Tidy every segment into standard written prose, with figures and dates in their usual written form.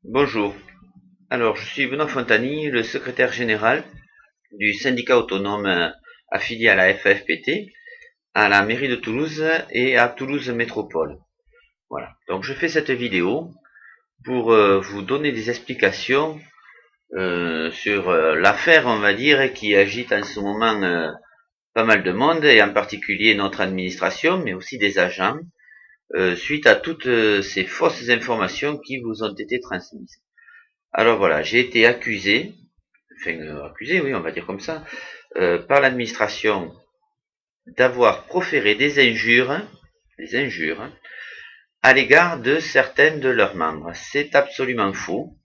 Bonjour. Alors, je suis Benoît Fontani, le secrétaire général du syndicat autonome affilié à la FAFPT, à la mairie de Toulouse et à Toulouse Métropole. Voilà. Donc, je fais cette vidéo pour vous donner des explications sur l'affaire, on va dire, qui agite en ce moment pas mal de monde, et en particulier notre administration, mais aussi des agents, suite à toutes ces fausses informations qui vous ont été transmises. Alors voilà, j'ai été accusé, oui, on va dire comme ça, par l'administration d'avoir proféré des injures à l'égard de certains de leurs membres. C'est absolument faux,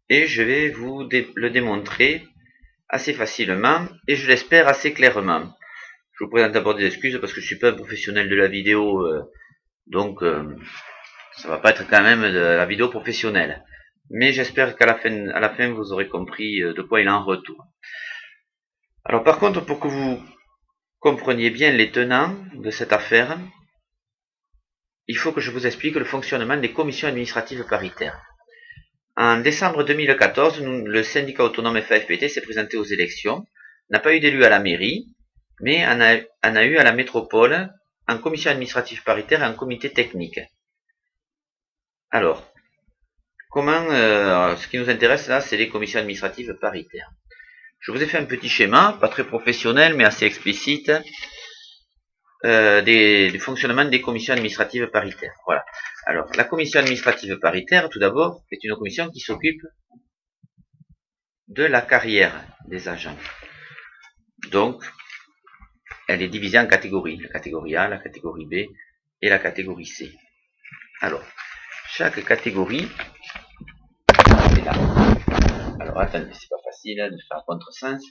et je vais vous le démontrer assez facilement, et je l'espère assez clairement. Je vous présente d'abord des excuses parce que je suis pas un professionnel de la vidéo, donc ça va pas être quand même de la vidéo professionnelle. Mais j'espère qu'à la fin, vous aurez compris de quoi il en retourne. Alors par contre, pour que vous compreniez bien les tenants de cette affaire, il faut que je vous explique le fonctionnement des commissions administratives paritaires. En décembre 2014, le syndicat autonome FAFPT s'est présenté aux élections, n'a pas eu d'élu à la mairie, mais en a eu à la métropole, en commission administrative paritaire et en comité technique. Alors, ce qui nous intéresse là, c'est les commissions administratives paritaires. Je vous ai fait un petit schéma, pas très professionnel, mais assez explicite, du fonctionnement des commissions administratives paritaires. Voilà. Alors, la commission administrative paritaire, tout d'abord, est une commission qui s'occupe de la carrière des agents. Donc, elle est divisée en catégories. La catégorie A, la catégorie B et la catégorie C. Alors, chaque catégorie est là. Alors, attendez, c'est pas facile de faire un contresens.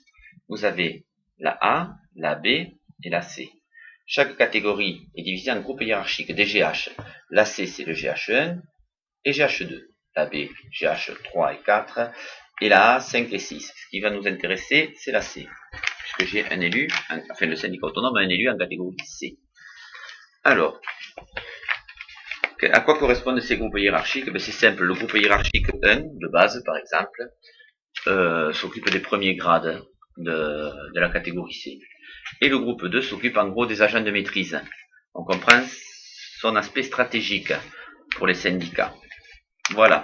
Vous avez la A, la B et la C. Chaque catégorie est divisée en groupes hiérarchiques, des GH. La C, c'est le GH1 et GH2. La B, GH3 et 4. Et la A, 5 et 6. Ce qui va nous intéresser, c'est la C. Puisque j'ai un élu, enfin le syndicat autonome a un élu en catégorie C. Alors, à quoi correspondent ces groupes hiérarchiques? C'est simple, le groupe hiérarchique 1, de base par exemple, s'occupe des premiers grades de la catégorie C. Et le groupe 2 s'occupe en gros des agents de maîtrise. On comprend son aspect stratégique pour les syndicats. Voilà,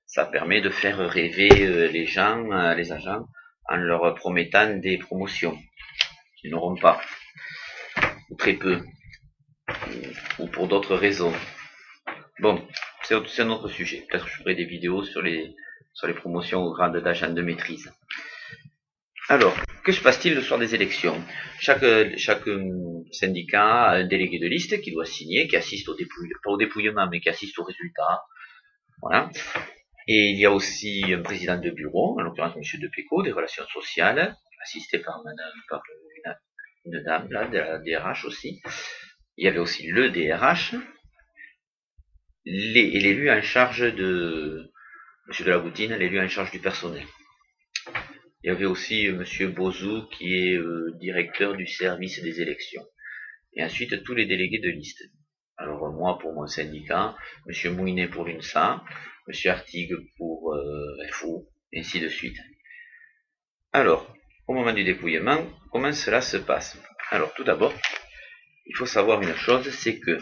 ça permet de faire rêver les agents, en leur promettant des promotions qu'ils n'auront pas, ou très peu, ou pour d'autres raisons. Bon, c'est un autre sujet. Peut-être que je ferai des vidéos sur les promotions au grade d'agent de maîtrise. Alors, que se passe-t-il le soir des élections? Chaque syndicat a un délégué de liste qui doit signer, qui assiste pas au dépouillement, mais qui assiste au résultat. Voilà. Et il y a aussi un président de bureau, en l'occurrence M. Depéco, des relations sociales, assisté par une dame là, de la DRH aussi. Il y avait aussi le DRH, et l'élu en charge de M. de la Goutine, l'élu en charge du personnel. Il y avait aussi M. Bozou, qui est directeur du service des élections. Et ensuite, tous les délégués de liste. Alors moi, pour mon syndicat, M. Mouinet pour l'UNSA, M. Artigue pour FO, et ainsi de suite. Alors, au moment du dépouillement, comment cela se passe? Alors, tout d'abord, il faut savoir une chose, c'est que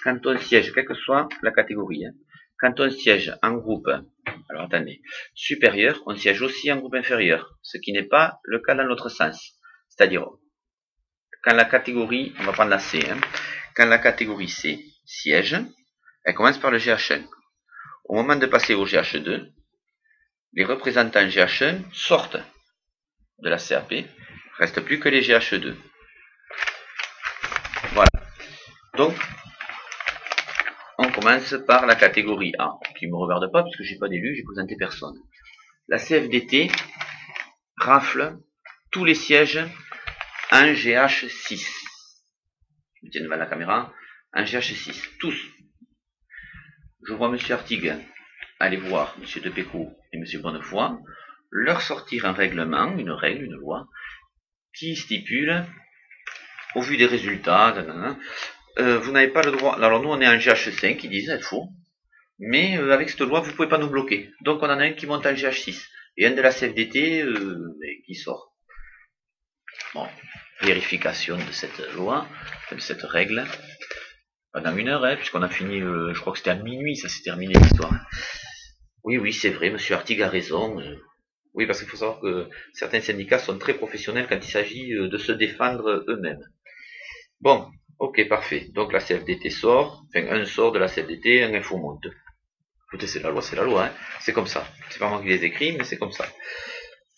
quand on siège, quelle que soit la catégorie, quand on siège en groupe, alors attendez, supérieur, on siège aussi en groupe inférieur, ce qui n'est pas le cas dans l'autre sens. C'est-à-dire, quand la catégorie, on va prendre la C, quand la catégorie C siège, elle commence par le GH1. Au moment de passer au GH2, les représentants GH1 sortent de la CAP, il ne reste plus que les GH2. Voilà. Donc, on commence par la catégorie A, qui ne me regarde pas puisque je n'ai pas d'élu, j'ai présenté personne. La CFDT rafle tous les sièges en GH6. Je me tiens devant la caméra, en GH6, tous. Je vois M. Artigue aller voir M. Depéco et M. Bonnefoy leur sortir un règlement, une règle, une loi, qui stipule, au vu des résultats, vous n'avez pas le droit. Alors nous on est en GH5, ils disent, il faut. Mais avec cette loi, vous pouvez pas nous bloquer. Donc on en a un qui monte en GH6 et un de la CFDT qui sort. Bon, vérification de cette loi, de cette règle. Pendant 1 heure, hein, puisqu'on a fini, je crois que c'était à minuit, ça s'est terminé l'histoire. Oui, oui, c'est vrai, monsieur Artigue a raison. Oui, parce qu'il faut savoir que certains syndicats sont très professionnels quand il s'agit de se défendre eux-mêmes. Bon, ok, parfait. Donc la CFDT sort, enfin un sort de la CFDT, un info monte. Écoutez, c'est la loi, hein. C'est comme ça. C'est pas moi qui les écris, mais c'est comme ça.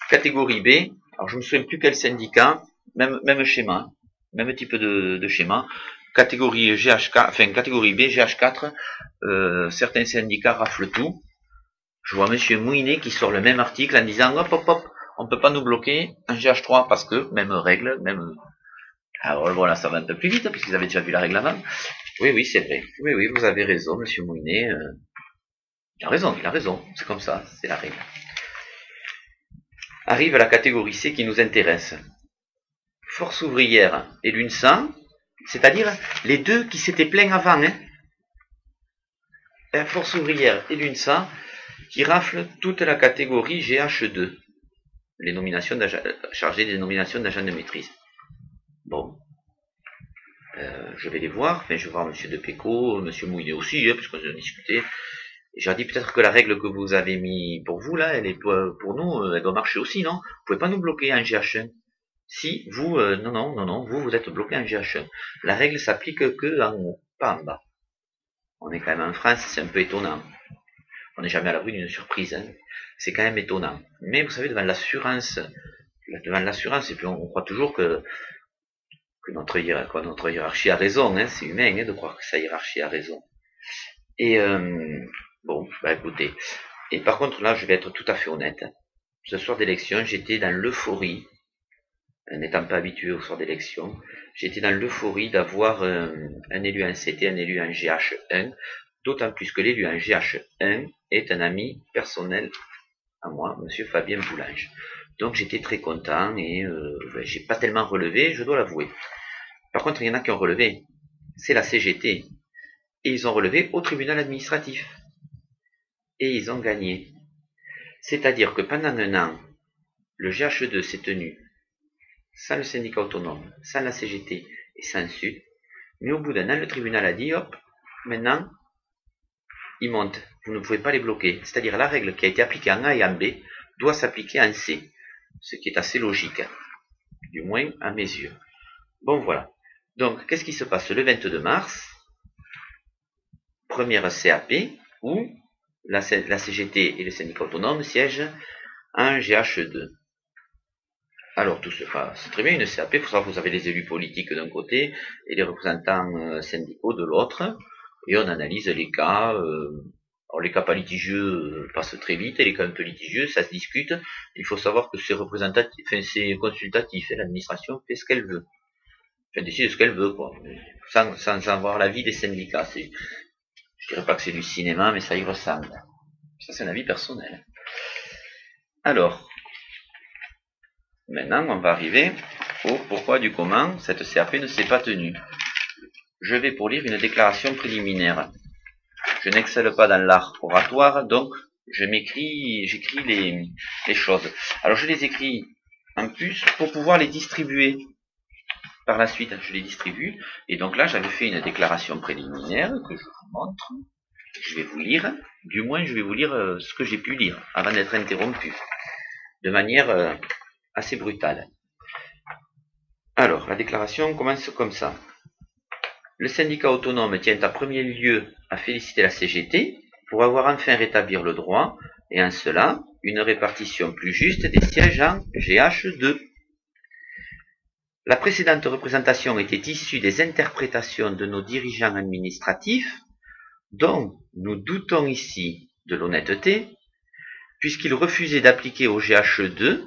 Catégorie B, alors je me souviens plus quel syndicat, même schéma, même type de schéma. Catégorie GH4, enfin catégorie B, GH4, certains syndicats raflent tout. Je vois monsieur Mouinet qui sort le même article en disant hop hop hop, on peut pas nous bloquer en GH3 parce que même règle, même. Alors voilà, ça va un peu plus vite puisqu'ils avaient déjà vu la règle avant. Oui, oui, c'est vrai. Oui, oui, vous avez raison, monsieur Mouinet. Il a raison, c'est comme ça, c'est la règle. Arrive la catégorie C qui nous intéresse. Force ouvrière et l'UNSA, c'est-à-dire les deux qui s'étaient plaints avant. Force ouvrière et l'UNSA qui raflent toute la catégorie GH2, les nominations chargées des nominations d'agents de maîtrise. Bon, je vais les voir, enfin je vais voir monsieur Depéco, monsieur Mouinet aussi, puisqu'on a discuté. J'ai dit peut-être que la règle que vous avez mis pour vous là, elle est pour nous, elle doit marcher aussi, non? Vous pouvez pas nous bloquer en GH1. Si vous, non, vous êtes bloqué en GH1. La règle s'applique que en haut, pas en bas. On est quand même en France, c'est un peu étonnant. On n'est jamais à l'abri d'une surprise, hein. C'est quand même étonnant. Mais vous savez, devant l'assurance, et puis on croit toujours que notre hiérarchie a raison, hein. C'est humain de croire que sa hiérarchie a raison. Et bon, bah écoutez. Et par contre, là, je vais être tout à fait honnête. Ce soir d'élection, j'étais dans l'euphorie, n'étant pas habitué au soir d'élection, j'étais dans l'euphorie d'avoir un élu en CT, un élu en GH1, d'autant plus que l'élu en GH1 est un ami personnel à moi, monsieur Fabien Boulange. Donc j'étais très content et j'ai pas tellement relevé, je dois l'avouer. Par contre, il y en a qui ont relevé, c'est la CGT. Et ils ont relevé au tribunal administratif. Et ils ont gagné. C'est-à-dire que pendant 1 an, le GH2 s'est tenu sans le syndicat autonome, sans la CGT et sans Sud. Mais au bout d'1 an, le tribunal a dit, hop, maintenant, ils montent. Vous ne pouvez pas les bloquer. C'est-à-dire la règle qui a été appliquée en A et en B doit s'appliquer en C. Ce qui est assez logique. Du moins à mes yeux. Bon, voilà. Donc, qu'est-ce qui se passe le 22 mars? Première CAP, où la CGT et le syndicat autonome siègent en GH2. Alors tout se passe, c'est très bien une CAP, il faut savoir que vous avez les élus politiques d'un côté et les représentants syndicaux de l'autre, et on analyse les cas. Alors les cas pas litigieux passent très vite, et les cas un peu litigieux, ça se discute. Il faut savoir que c'est représentatif, enfin c'est consultatif, et l'administration fait ce qu'elle veut. Enfin décide ce qu'elle veut, quoi. Sans avoir l'avis des syndicats. Je dirais pas que c'est du cinéma, mais ça y ressemble. Ça, c'est un avis personnel. Alors, maintenant, on va arriver au pourquoi du comment cette CAP ne s'est pas tenue. Je vais pour lire une déclaration préliminaire. Je n'excelle pas dans l'art oratoire, donc j'écris les choses. Alors, je les écris en plus pour pouvoir les distribuer. Par la suite, je les distribue. Et donc là, j'avais fait une déclaration préliminaire que je vous montre. Je vais vous lire. Du moins, je vais vous lire ce que j'ai pu lire avant d'être interrompu. De manière assez brutale. Alors, la déclaration commence comme ça. Le syndicat autonome tient en premier lieu à féliciter la CGT pour avoir enfin rétabli le droit et en cela, une répartition plus juste des sièges en GH2. La précédente représentation était issue des interprétations de nos dirigeants administratifs, dont nous doutons ici de l'honnêteté, puisqu'ils refusaient d'appliquer au GH2,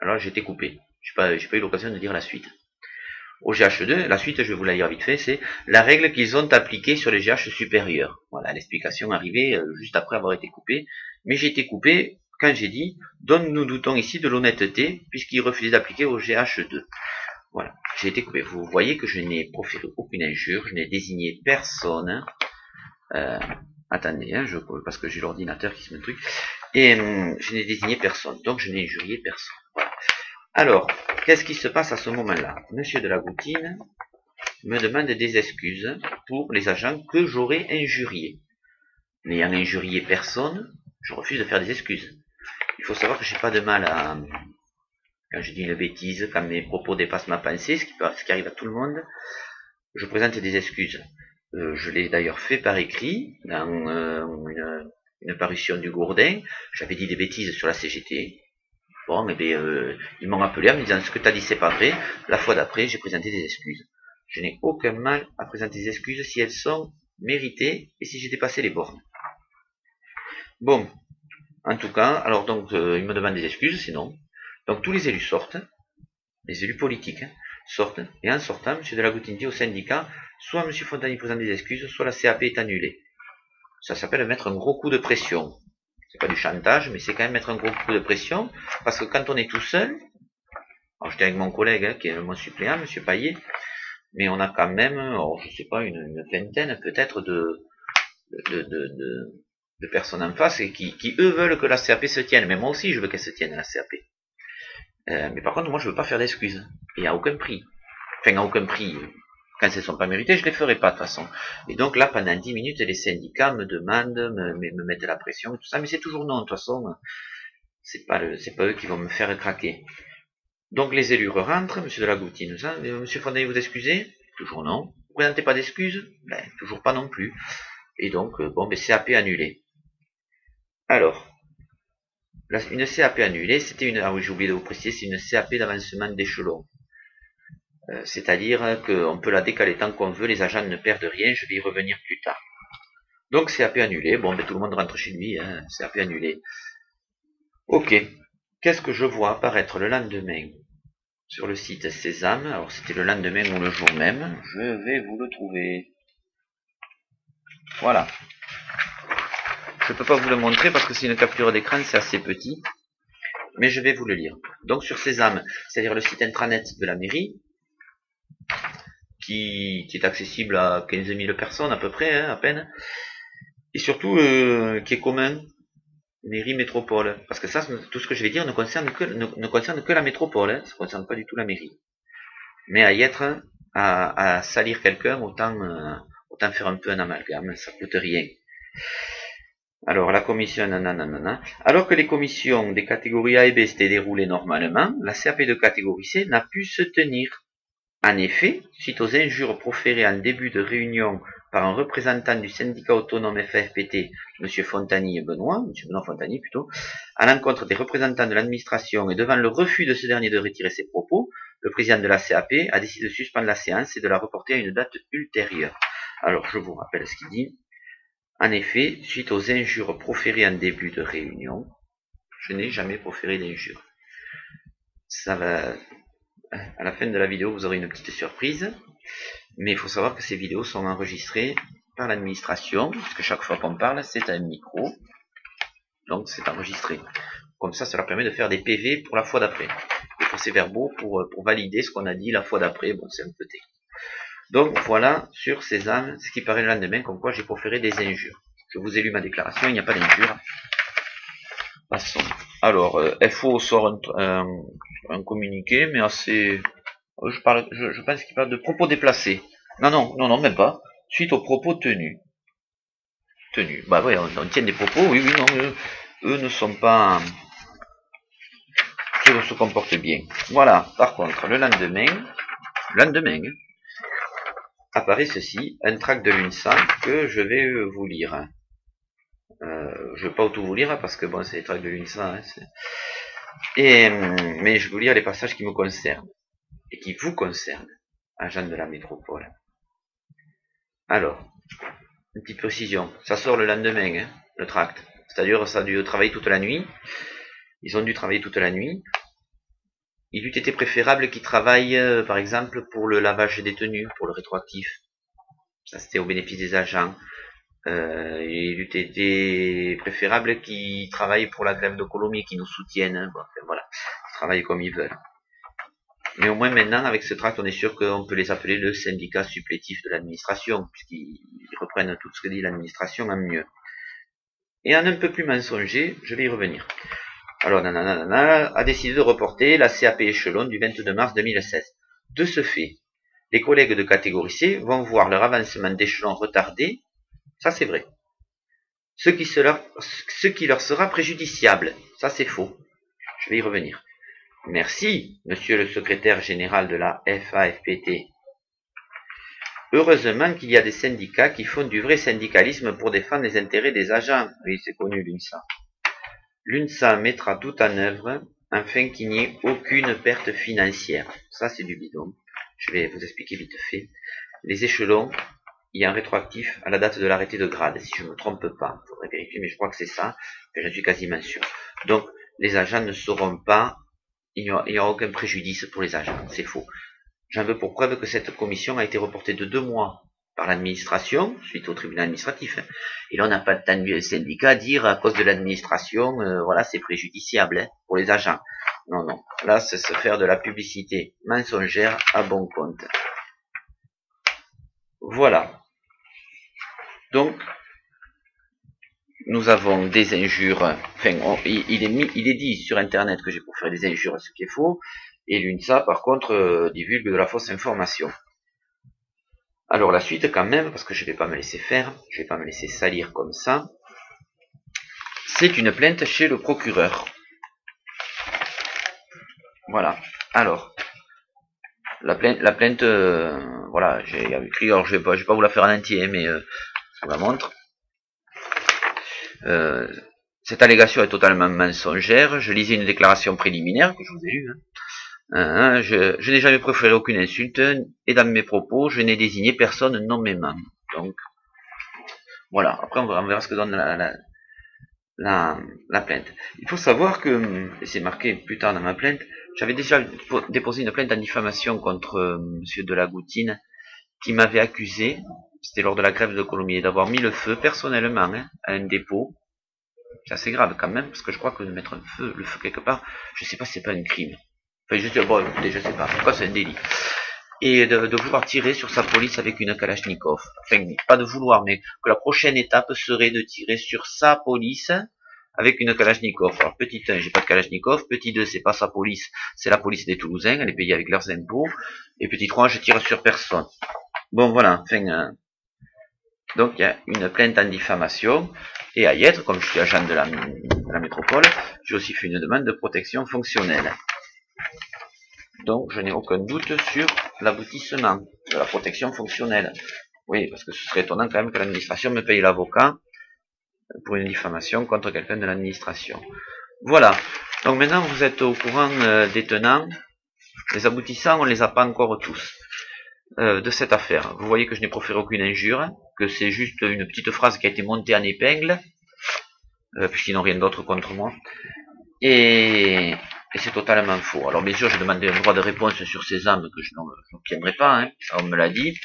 alors j'ai été coupé, j'ai pas eu l'occasion de dire la suite. Au GH2, la suite, je vais vous la lire vite fait, c'est la règle qu'ils ont appliquée sur les GH supérieurs. Voilà, l'explication arrivée juste après avoir été coupé, mais j'ai été coupé quand j'ai dit, dont nous doutons ici de l'honnêteté, puisqu'ils refusaient d'appliquer au GH2. Voilà, j'ai été coupé. Vous voyez que je n'ai proféré aucune injure, je n'ai désigné personne. Attendez, hein, parce que j'ai l'ordinateur qui se met le truc. Et je n'ai désigné personne, donc je n'ai injurié personne. Voilà. Alors, qu'est-ce qui se passe à ce moment-là? Monsieur de la Goutine me demande des excuses pour les agents que j'aurais injuriés. N'ayant injurié personne, je refuse de faire des excuses. Il faut savoir que j'ai pas de mal à... Quand je dis une bêtise, quand mes propos dépassent ma pensée, ce qui arrive à tout le monde, je présente des excuses. Je l'ai d'ailleurs fait par écrit dans une parution du Gourdin. J'avais dit des bêtises sur la CGT. Bon, eh bien, ils m'ont appelé en me disant ce que tu as dit c'est pas vrai. La fois d'après, j'ai présenté des excuses. Je n'ai aucun mal à présenter des excuses si elles sont méritées et si j'ai dépassé les bornes. Bon, en tout cas, alors donc, ils me demandent des excuses, sinon. Donc tous les élus sortent, les élus politiques, hein, sortent, et en sortant, M. de la Goutine dit au syndicat, soit M. Fontanier présente des excuses, soit la CAP est annulée. Ça s'appelle mettre un gros coup de pression. C'est pas du chantage, mais c'est quand même mettre un gros coup de pression, parce que quand on est tout seul, alors j'étais avec mon collègue, hein, qui est mon suppléant, M. Paillet, mais on a quand même, alors, je sais pas, une vingtaine peut-être de personnes en face et qui eux veulent que la CAP se tienne. Mais moi aussi je veux qu'elle se tienne, la CAP. Mais par contre, moi je veux pas faire d'excuses. Et à aucun prix. Enfin, à aucun prix. Quand elles ne sont pas méritées, je les ferai pas de toute façon. Et donc là, pendant 10 minutes, les syndicats me demandent, me mettent la pression et tout ça, mais c'est toujours non, de toute façon, c'est pas eux qui vont me faire craquer. Donc les élus rentrent, monsieur de la Goutine, monsieur Fontanier, vous excusez? Toujours non. Vous présentez pas d'excuses? Ben, toujours pas non plus. Et donc, bon, ben, CAP annulé. Alors, une CAP annulée, c'était une, ah oui, j'ai oublié de vous préciser, c'est une CAP d'avancement d'échelon. C'est-à-dire qu'on peut la décaler tant qu'on veut, les agents ne perdent rien, je vais y revenir plus tard. Donc CAP annulé, bon, ben, tout le monde rentre chez lui, hein, CAP annulé. Ok, qu'est-ce que je vois apparaître le lendemain sur le site Sésame? Alors c'était le lendemain ou le jour même, je vais vous le trouver. Voilà. Je ne peux pas vous le montrer parce que c'est une capture d'écran, c'est assez petit, mais je vais vous le lire. Donc sur Sésame, c'est-à-dire le site intranet de la mairie, qui est accessible à 15 000 personnes à peu près, hein, à peine, et surtout qui est commun, mairie métropole, parce que ça, tout ce que je vais dire ne concerne que la métropole, hein, ça ne concerne pas du tout la mairie. Mais à y être, à salir quelqu'un, autant faire un peu un amalgame, ça coûte rien. Alors, la commission, nanana. Alors que les commissions des catégories A et B s'étaient déroulées normalement, la CAP de catégorie C n'a pu se tenir. En effet, suite aux injures proférées en début de réunion par un représentant du syndicat autonome FAFPT, M. Fontanier Benoît, M. Benoît Fontanier plutôt, à l'encontre des représentants de l'administration et devant le refus de ce dernier de retirer ses propos, le président de la CAP a décidé de suspendre la séance et de la reporter à une date ultérieure. Alors, je vous rappelle ce qu'il dit. En effet, suite aux injures proférées en début de réunion, je n'ai jamais proféré d'injures. Ça va... À la fin de la vidéo, vous aurez une petite surprise. Mais il faut savoir que ces vidéos sont enregistrées par l'administration, puisque chaque fois qu'on parle, c'est un micro. Donc c'est enregistré. Comme ça, cela permet de faire des PV pour la fois d'après. Des procès-verbaux pour valider ce qu'on a dit la fois d'après. Bon, c'est un peu technique. Donc voilà, sur Sésame, ce qui paraît le lendemain, comme quoi j'ai proféré des injures. Je vous ai lu ma déclaration, il n'y a pas d'injures. Passons. Alors, FO sort un communiqué, mais assez... Je pense qu'il parle de propos déplacés. Non, même pas. Suite aux propos tenus. Bah oui, on tient des propos, oui, non, eux ne sont pas... Eux se comportent bien. Voilà, par contre, le lendemain, apparaît ceci, un tract de l'UNSA que je vais vous lire. Je ne vais pas tout vous lire, parce que bon, c'est les tracts de l'UNSA, hein, mais je vais vous lire les passages qui me concernent, et qui vous concernent, agents de la métropole. Alors, une petite précision, ça sort le lendemain, hein, le tract. C'est-à-dire, ça a dû travailler toute la nuit. Ils ont dû travailler toute la nuit. Il eût été préférable qu'ils travaillent, par exemple, pour le lavage des tenues, pour le rétroactif. Ça, c'était au bénéfice des agents. Il eût été préférable qu'ils travaillent pour la grève de Colomiers, qui nous soutiennent. Hein. Bon, enfin, voilà, ils travaillent comme ils veulent. Mais au moins maintenant, avec ce tract, on est sûr qu'on peut les appeler le syndicat supplétif de l'administration, puisqu'ils reprennent tout ce que dit l'administration en mieux. Et en un peu plus mensonger, je vais y revenir. Alors, nanana, a décidé de reporter la CAP échelon du 22 mars 2016. De ce fait, les collègues de catégorie C vont voir leur avancement d'échelon retardé. Ça, c'est vrai. Ce qui leur sera préjudiciable. Ça, c'est faux. Je vais y revenir. Merci, monsieur le secrétaire général de la FAFPT. Heureusement qu'il y a des syndicats qui font du vrai syndicalisme pour défendre les intérêts des agents. Oui, c'est connu, l'UNSA. L'UNSA mettra tout en œuvre afin qu'il n'y ait aucune perte financière. Ça, c'est du bidon. Je vais vous expliquer vite fait. Les échelons, il y a un rétroactif à la date de l'arrêté de grade, si je ne me trompe pas. Il faudrait vérifier, mais je crois que c'est ça. Je suis quasiment sûr. Donc, les agents ne seront pas, il n'y aura aucun préjudice pour les agents. C'est faux. J'en veux pour preuve que cette commission a été reportée de 2 mois par l'administration, suite au tribunal administratif. Et là, on n'a pas de temps de syndicat à dire à cause de l'administration, voilà, c'est préjudiciable pour les agents. Non, non. Là, c'est se faire de la publicité mensongère à bon compte. Voilà. Donc, nous avons des injures. Enfin, il est dit sur Internet que j'ai pour faire des injures, ce qui est faux. Et l'UNSA, par contre, divulgue de la fausse information. Alors la suite quand même, parce que je ne vais pas me laisser faire, je ne vais pas me laisser salir comme ça, c'est une plainte chez le procureur. Voilà. Alors, la plainte voilà, j'ai écrit, alors je vais pas vous la faire en entier, mais je vous la montre. Cette allégation est totalement mensongère. Je lisais une déclaration préliminaire que je vous ai lue. Je n'ai jamais proféré aucune insulte et dans mes propos, je n'ai désigné personne nommément. Donc, voilà. Après, on verra ce que donne la plainte. Il faut savoir que, et c'est marqué plus tard dans ma plainte, j'avais déjà déposé une plainte en diffamation contre monsieur Delagoutine, qui m'avait accusé, c'était lors de la grève de Colomiers, d'avoir mis le feu personnellement à un dépôt. C'est assez grave quand même, parce que je crois que de mettre le feu quelque part, je sais pas si c'est pas un crime. Enfin, bon, écoutez, je sais pas. Pourquoi c'est un délit. Et de vouloir tirer sur sa police avec une Kalachnikov. Enfin, pas de vouloir, mais que la prochaine étape serait de tirer sur sa police avec une Kalachnikov. Alors, petit 1, j'ai pas de Kalachnikov. Petit 2, c'est pas sa police, c'est la police des Toulousains, elle est payée avec leurs impôts. Et petit 3, je tire sur personne. Bon, voilà. Enfin, donc, il y a une plainte en diffamation. Et à Yêtre, comme je suis agent de la métropole, j'ai aussi fait une demande de protection fonctionnelle. Donc, je n'ai aucun doute sur l'aboutissement de la protection fonctionnelle. Oui, parce que ce serait étonnant quand même que l'administration me paye l'avocat pour une diffamation contre quelqu'un de l'administration. Voilà. Donc maintenant, vous êtes au courant des tenants. Les aboutissants, on les a pas encore tous de cette affaire. Vous voyez que je n'ai proféré aucune injure, que c'est juste une petite phrase qui a été montée en épingle, puisqu'ils n'ont rien d'autre contre moi. Et c'est totalement faux. Alors bien sûr, j'ai demandé un droit de réponse sur ces âmes que je n'obtiendrai pas, hein, ça on me l'a dit.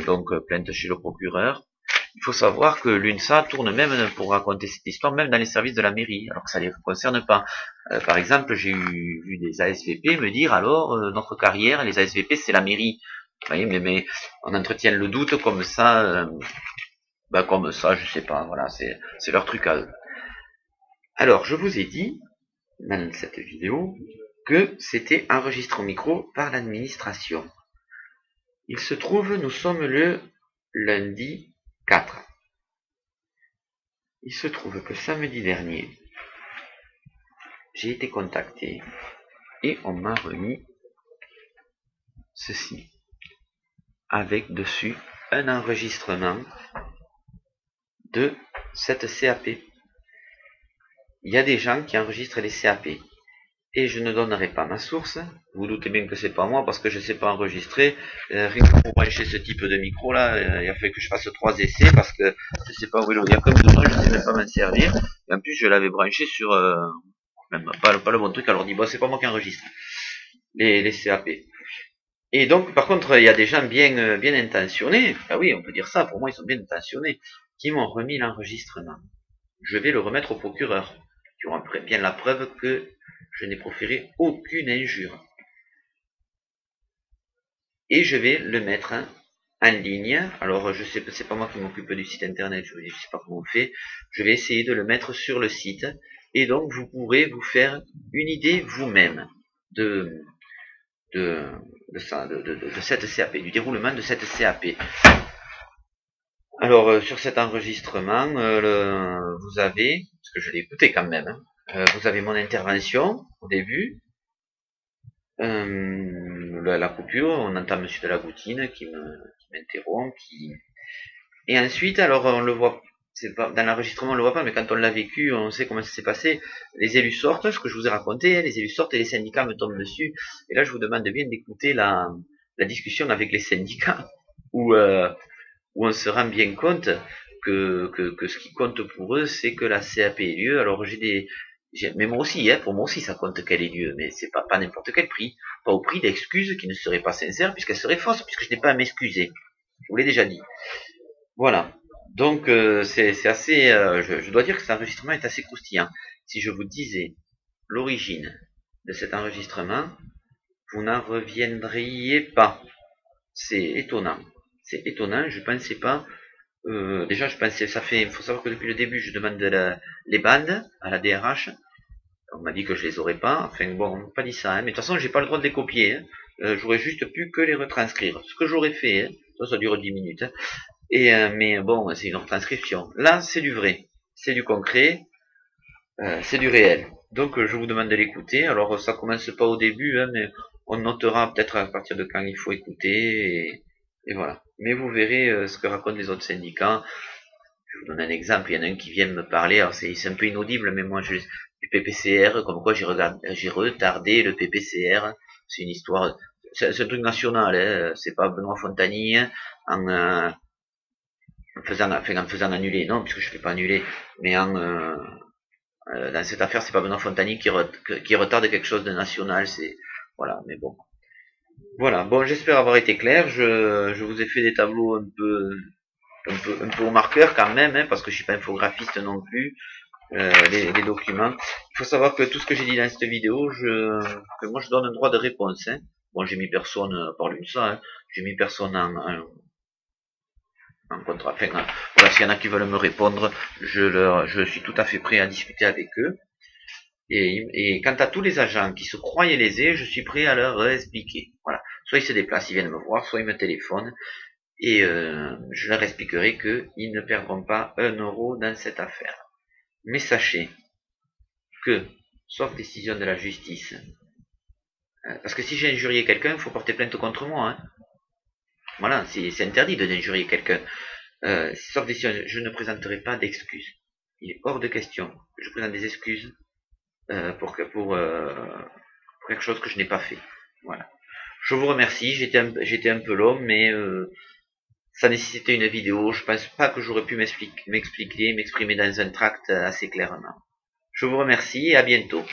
Donc plainte chez le procureur. Il faut savoir que l'UNSA tourne même pour raconter cette histoire, même dans les services de la mairie, alors que ça ne les concerne pas. Par exemple, j'ai vu des ASVP me dire, alors, notre carrière, les ASVP, c'est la mairie. Vous voyez, mais on entretient le doute comme ça, comme ça, je sais pas, voilà, c'est leur truc à eux. Alors, je vous ai dit, dans cette vidéo, que c'était enregistré au micro par l'administration. Il se trouve, nous sommes le lundi 4. Il se trouve que samedi dernier, j'ai été contacté et on m'a remis ceci, avec dessus un enregistrement de cette CAP. Il y a des gens qui enregistrent les CAP. Et je ne donnerai pas ma source. Vous doutez bien que c'est pas moi parce que je ne sais pas enregistrer. Rien que pour brancher ce type de micro là, il a fallu que je fasse 3 essais parce que je sais pas où il y a comme dedans, je ne sais même pas m'en servir. Et en plus je l'avais branché sur même pas le bon truc. Alors dit bon, c'est pas moi qui enregistre les CAP. Et donc par contre il y a des gens bien intentionnés. Ah oui, on peut dire ça. Pour moi ils sont bien intentionnés, qui m'ont remis l'enregistrement. Je vais le remettre au procureur, qui aura bien la preuve que je n'ai proféré aucune injure. Et je vais le mettre en ligne. Alors je sais, c'est pas moi qui m'occupe du site internet, je sais pas comment on fait. Je vais essayer de le mettre sur le site et donc vous pourrez vous faire une idée vous-même de cette CAP, du déroulement de cette CAP. Alors sur cet enregistrement, vous avez, parce que je l'ai écouté quand même, vous avez mon intervention au début, la coupure, on entend Monsieur de la Goutine qui m'interrompt, et ensuite, alors on le voit, c'est pas dans l'enregistrement on le voit pas, mais quand on l'a vécu, on sait comment ça s'est passé. Les élus sortent, ce que je vous ai raconté, les élus sortent et les syndicats me tombent dessus. Et là, je vous demande bien d'écouter la discussion avec les syndicats, où on se rend bien compte que ce qui compte pour eux, c'est que la CAP ait lieu. Alors mais moi aussi, pour moi aussi, ça compte qu'elle ait lieu, mais c'est pas n'importe quel prix, pas au prix d'excuses qui ne seraient pas sincères, puisqu'elles seraient fausses, puisque je n'ai pas à m'excuser. Je vous l'ai déjà dit. Voilà. Donc c'est assez. Je dois dire que cet enregistrement est assez croustillant. Si je vous disais l'origine de cet enregistrement, vous n'en reviendriez pas. C'est étonnant. C'est étonnant. Je pensais pas. Déjà, je pensais. Il faut savoir que depuis le début, je demande les bandes à la DRH. On m'a dit que je les aurais pas. Enfin bon, on m'a pas dit ça. Hein. Mais de toute façon, j'ai pas le droit de les copier. Hein. J'aurais juste pu que les retranscrire. Ce que j'aurais fait. Hein. Ça dure 10 minutes. Hein. Mais bon, c'est une retranscription. Là, c'est du vrai. C'est du concret. C'est du réel. Donc, je vous demande de l'écouter. Alors, ça commence pas au début, hein, mais on notera peut-être à partir de quand il faut écouter. Et voilà. Mais vous verrez ce que racontent les autres syndicats. Je vous donne un exemple. Il y en a un qui vient me parler. Alors, c'est un peu inaudible, mais moi, du PPCR, comme quoi j'ai retardé le PPCR. C'est une histoire. C'est un truc national. Hein. C'est pas Benoît Fontagny en en me faisant annuler, non, puisque je ne fais pas annuler, mais dans cette affaire, c'est pas Benoît Fontagny qui retarde quelque chose de national, c'est, voilà, mais bon. Voilà, bon, j'espère avoir été clair, je vous ai fait des tableaux un peu au marqueur quand même, hein, parce que je suis pas infographiste non plus, les documents. Il faut savoir que tout ce que j'ai dit dans cette vidéo, que moi je donne un droit de réponse, hein. Bon, j'ai mis personne par l'UNSA, hein. J'ai mis personne en contrat. Enfin, voilà, s'il y en a qui veulent me répondre, je suis tout à fait prêt à discuter avec eux. Et quant à tous les agents qui se croyaient lésés, je suis prêt à leur expliquer. Voilà. Soit ils se déplacent, ils viennent me voir, soit ils me téléphonent, et je leur expliquerai qu'ils ne perdront pas 1 euro dans cette affaire. Mais sachez que, sauf décision de la justice, parce que si j'ai injurié quelqu'un, il faut porter plainte contre moi. Hein. Voilà, c'est interdit d'injurier quelqu'un. Sauf décision, je ne présenterai pas d'excuses. Il est hors de question que je présente des excuses pour quelque chose que je n'ai pas fait. Voilà. Je vous remercie, j'étais un peu long, mais ça nécessitait une vidéo. Je pense pas que j'aurais pu m'exprimer dans un tract assez clairement. Je vous remercie et à bientôt.